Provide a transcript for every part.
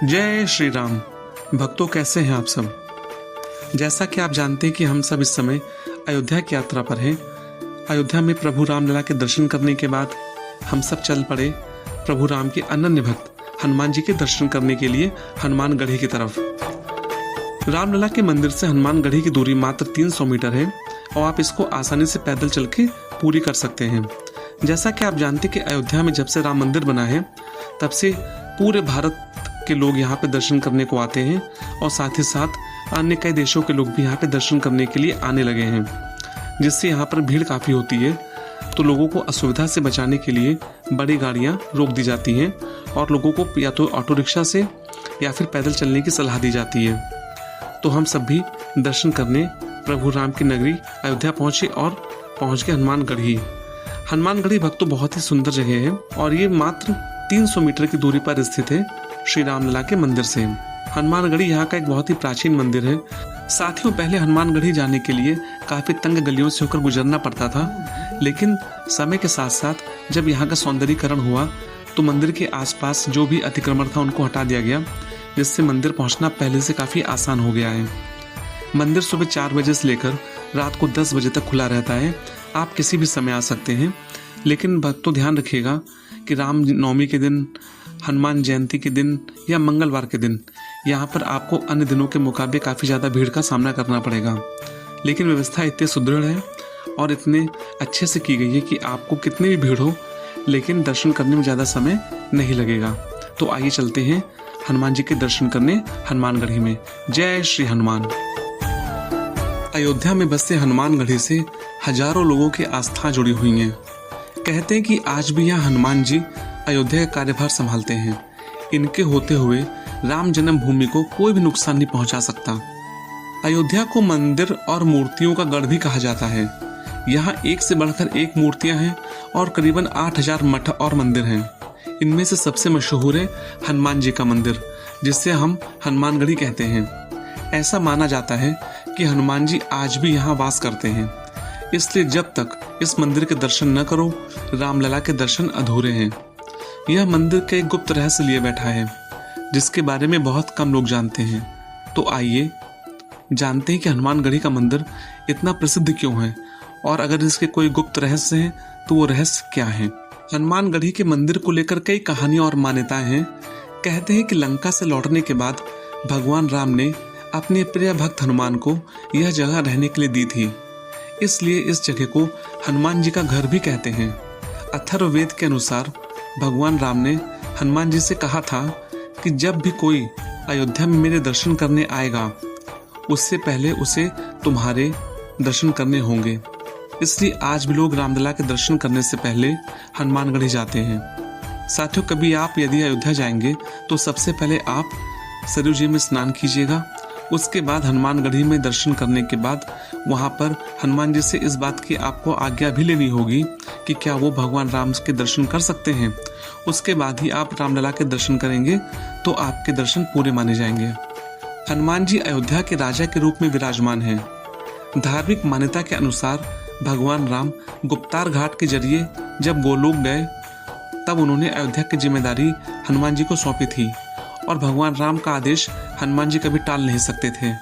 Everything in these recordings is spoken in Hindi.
जय श्री राम। भक्तों, कैसे हैं आप सब। जैसा कि आप जानते हैं कि हम सब इस समय अयोध्या की यात्रा पर हैं। अयोध्या में प्रभु रामलला के दर्शन करने के बाद हम सब चल पड़े प्रभु राम के अनन्य भक्त हनुमान जी के दर्शन करने के लिए हनुमानगढ़ी की तरफ। रामलला के मंदिर से हनुमानगढ़ी की दूरी मात्र 300 मीटर है और आप इसको आसानी से पैदल चल के पूरी कर सकते हैं। जैसा कि आप जानते हैं कि अयोध्या में जब से राम मंदिर बना है तब से पूरे भारत के लोग यहाँ पे दर्शन करने को आते हैं और साथ ही साथ अन्य कई देशों के लोग भी यहाँ पे दर्शन करने के लिए आने लगे हैं, जिससे यहाँ पर भीड़ काफ़ी होती है। तो लोगों को असुविधा से बचाने के लिए बड़ी गाड़ियाँ रोक दी जाती हैं और लोगों को या तो ऑटो रिक्शा से या फिर पैदल चलने की सलाह दी जाती है। तो हम सब भी दर्शन करने प्रभु राम की नगरी अयोध्या पहुँचे और पहुँच गए हनुमानगढ़ी। हनुमानगढ़ी भक्तों बहुत ही सुंदर जगह है और ये मात्र 300 मीटर की दूरी पर स्थित है श्री रामलला के मंदिर से। हनुमानगढ़ी यहाँ का एक बहुत ही प्राचीन मंदिर है। साथियों, पहले हनुमानगढ़ी जाने के लिए काफी तंग गलियों से होकर गुजरना पड़ता था, लेकिन समय के साथ साथ जब यहाँ का सौंदर्यीकरण हुआ तो मंदिर के आसपास जो भी अतिक्रमण था उनको हटा दिया गया, जिससे मंदिर पहुँचना पहले से काफी आसान हो गया है। मंदिर सुबह 4 बजे से लेकर रात को 10 बजे तक खुला रहता है। आप किसी भी समय आ सकते हैं, लेकिन भक्तों ध्यान रखिएगा कि राम नवमी के दिन, हनुमान जयंती के दिन या मंगलवार के दिन यहाँ पर आपको अन्य दिनों के मुकाबले काफ़ी ज़्यादा भीड़ का सामना करना पड़ेगा। लेकिन व्यवस्था इतनी सुदृढ़ है और इतने अच्छे से की गई है कि आपको कितनी भी भीड़ हो लेकिन दर्शन करने में ज़्यादा समय नहीं लगेगा। तो आइए चलते हैं हनुमान जी के दर्शन करने हनुमानगढ़ी में। जय श्री हनुमान। अयोध्या में बसे हनुमानगढ़ी से हजारों लोगों की आस्था जुड़ी हुई है। कहते हैं कि आज भी यहाँ हनुमान जी अयोध्या का कार्यभार संभालते हैं। इनके होते हुए राम जन्मभूमि को कोई भी नुकसान नहीं पहुंचा सकता। अयोध्या को मंदिर और मूर्तियों का गढ़ भी कहा जाता है। यहाँ एक से बढ़कर एक मूर्तियां हैं और करीबन 8000 मठ और मंदिर हैं। इनमें से सबसे मशहूर है हनुमान जी का मंदिर, जिसे हम हनुमानगढ़ी कहते हैं। ऐसा माना जाता है कि हनुमान जी आज भी यहाँ वास करते हैं, इसलिए जब तक इस मंदिर के दर्शन न करो रामलला के दर्शन अधूरे हैं। यह मंदिर का एक गुप्त रहस्य लिए बैठा है, जिसके बारे में बहुत कम लोग जानते हैं। तो आइए जानते हैं कि हनुमानगढ़ी का मंदिर इतना प्रसिद्ध क्यों है और अगर इसके कोई गुप्त रहस्य हैं तो वो रहस्य क्या है। हनुमानगढ़ी के मंदिर को लेकर कई कहानियां और मान्यताएं हैं। कहते हैं कि लंका से लौटने के बाद भगवान राम ने अपने प्रिय भक्त हनुमान को यह जगह रहने के लिए दी थी, इसलिए इस जगह को हनुमान जी का घर भी कहते हैं। अथर्ववेद के अनुसार भगवान राम ने हनुमान जी से कहा था कि जब भी कोई अयोध्या में मेरे दर्शन करने आएगा उससे पहले उसे तुम्हारे दर्शन करने होंगे। इसलिए आज भी लोग रामलला के दर्शन करने से पहले हनुमानगढ़ी जाते हैं। साथियों, कभी आप यदि अयोध्या जाएंगे तो सबसे पहले आप सरयू जी में स्नान कीजिएगा। उसके बाद हनुमानगढ़ी में दर्शन करने के बाद वहाँ पर हनुमान जी से इस बात की आपको आज्ञा भी लेनी होगी कि क्या वो भगवान राम के दर्शन कर सकते हैं। उसके बाद ही आप रामलला के दर्शन करेंगे तो आपके दर्शन पूरे माने जाएंगे। हनुमान जी अयोध्या के राजा के रूप में विराजमान हैं। धार्मिक मान्यता के अनुसार भगवान राम गुप्तार घाट के जरिए जब गोलोक गए तब उन्होंने अयोध्या की जिम्मेदारी हनुमान जी को सौंपी थी और भगवान राम का आदेश हनुमान जी कभी टाल नहीं सकते थे।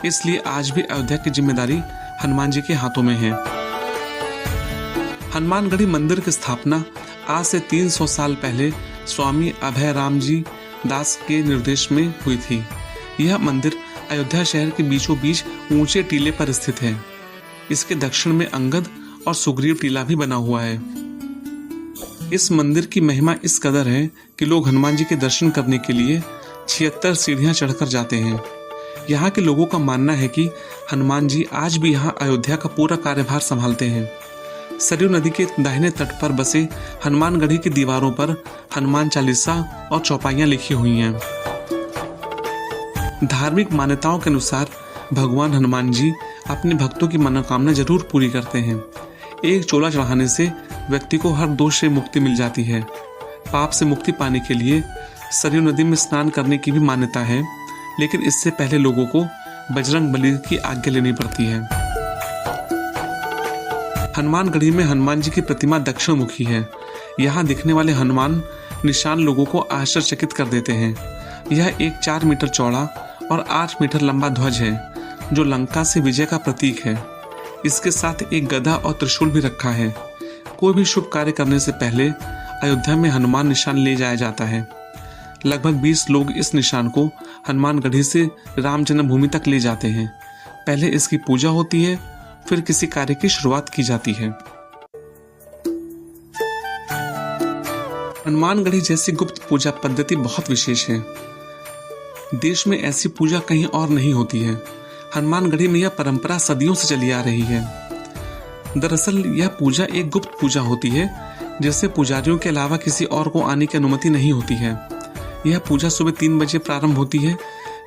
इसलिए आज भी अयोध्या की जिम्मेदारी हनुमान जी के हाथों में है। हनुमानगढ़ी मंदिर की स्थापना आज से 300 साल पहले स्वामी अभय राम जी दास के निर्देश में हुई थी। यह मंदिर अयोध्या शहर के बीचों बीच ऊंचे टीले पर स्थित है। इसके दक्षिण में अंगद और सुग्रीव टीला भी बना हुआ है। इस मंदिर की महिमा इस कदर है कि लोग हनुमान जी के दर्शन करने के लिए 76 सीढ़ियां चढ़कर जाते हैं। यहाँ के लोगों का मानना है कि हनुमान जी आज भी यहाँ अयोध्या का पूरा कार्यभार संभालते हैं। सरयू नदी के दाहिने तट पर बसे हनुमानगढ़ी की दीवारों पर हनुमान चालीसा और चौपाइयाँ लिखी हुई हैं। धार्मिक मान्यताओं के अनुसार भगवान हनुमान जी अपने भक्तों की मनोकामना जरूर पूरी करते हैं। एक चोला चढ़ाने से व्यक्ति को हर दोष से मुक्ति मिल जाती है। पाप से मुक्ति पाने के लिए सरयू नदी में स्नान करने की भी मान्यता है, लेकिन इससे पहले लोगों को बजरंग बली की आज्ञा लेनी पड़ती है। हनुमानगढ़ी में हनुमान जी की प्रतिमा दक्षिण मुखी है। यहाँ दिखने वाले हनुमान निशान लोगों को आश्चर्यचकित कर देते हैं। यह एक 4 मीटर चौड़ा और 8 मीटर लंबा ध्वज है जो लंका से विजय का प्रतीक है। इसके साथ एक गदा और त्रिशूल भी रखा है। कोई भी शुभ कार्य करने से पहले अयोध्या में हनुमान निशान ले जाया जाता है। लगभग 20 लोग इस निशान को हनुमानगढ़ी से राम जन्मभूमि तक ले जाते हैं। पहले इसकी पूजा होती है, फिर किसी कार्य की शुरुआत की जाती है। हनुमानगढ़ी जैसी गुप्त पूजा पद्धति बहुत विशेष है। देश में ऐसी पूजा कहीं और नहीं होती है। हनुमानगढ़ी में यह परंपरा सदियों से चली आ रही है। दरअसल यह पूजा एक गुप्त पूजा होती है जिससे पुजारियों के अलावा किसी और को आने की अनुमति नहीं होती है। यह पूजा सुबह 3 बजे प्रारंभ होती है,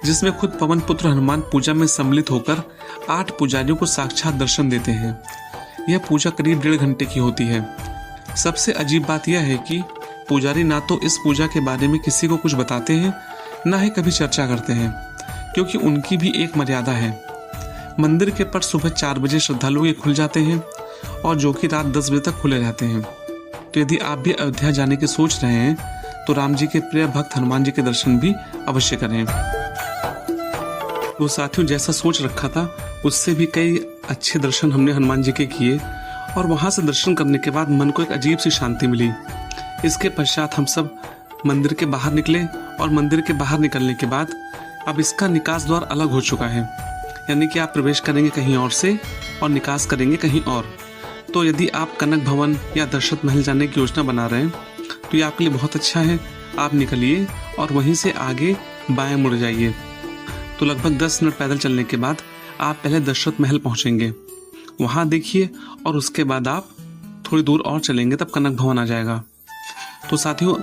जिसमें खुद पवन पुत्र हनुमान पूजा में सम्मिलित होकर 8 पुजारियों को साक्षात दर्शन देते हैं। यह पूजा करीब 1.5 घंटे की होती है। सबसे अजीब बात यह है कि पुजारी ना तो इस पूजा के बारे में किसी को कुछ बताते हैं, ना ही कभी चर्चा करते हैं, क्योंकि उनकी भी एक मर्यादा है। मंदिर के पट सुबह 4 बजे श्रद्धालुओं के खुल जाते हैं और जो कि रात 10 बजे तक खुले रहते हैं। तो यदि आप भी अयोध्या जाने की सोच रहे हैं तो राम जी के प्रिय भक्त हनुमान जी के दर्शन भी अवश्य करें। तो साथियों, जैसा सोच रखा था उससे भी कई अच्छे दर्शन हमने हनुमान जी के किए और वहां से दर्शन करने के बाद मन को एक अजीब सी शांति मिली। इसके पश्चात हम सब मंदिर के बाहर निकले और मंदिर के बाहर निकलने के बाद अब इसका निकास द्वार अलग हो चुका है, यानी कि आप प्रवेश करेंगे कहीं और से और निकास करेंगे कहीं और। तो यदि आप कनक भवन या दशरथ महल जाने की योजना बना रहे हैं तो ये आपके लिए बहुत अच्छा है। आप निकलिए और वहीं से आगे बाएं मुड़ जाइए। तो लगभग 10 मिनट पैदल चलने के बाद आप पहले दशरथ महल पहुंचेंगे, वहां देखिए और उसके बाद आप थोड़ी दूर और चलेंगे तब कनक भवन आ जाएगा। तो साथियों,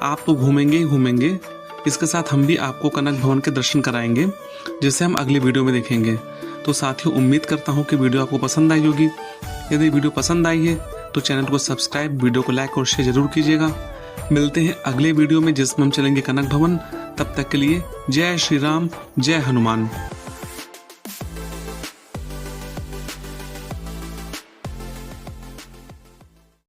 आप तो घूमेंगे ही घूमेंगे, इसके साथ हम भी आपको कनक भवन के दर्शन कराएंगे, जिसे हम अगली वीडियो में देखेंगे। तो साथियों, उम्मीद करता हूँ कि वीडियो आपको पसंद आई होगी। यदि वीडियो पसंद आई है तो चैनल को सब्सक्राइब, वीडियो को लाइक और शेयर जरूर कीजिएगा। मिलते हैं अगले वीडियो में जिसमें हम चलेंगे कनक भवन। तब तक के लिए जय श्री राम, जय हनुमान।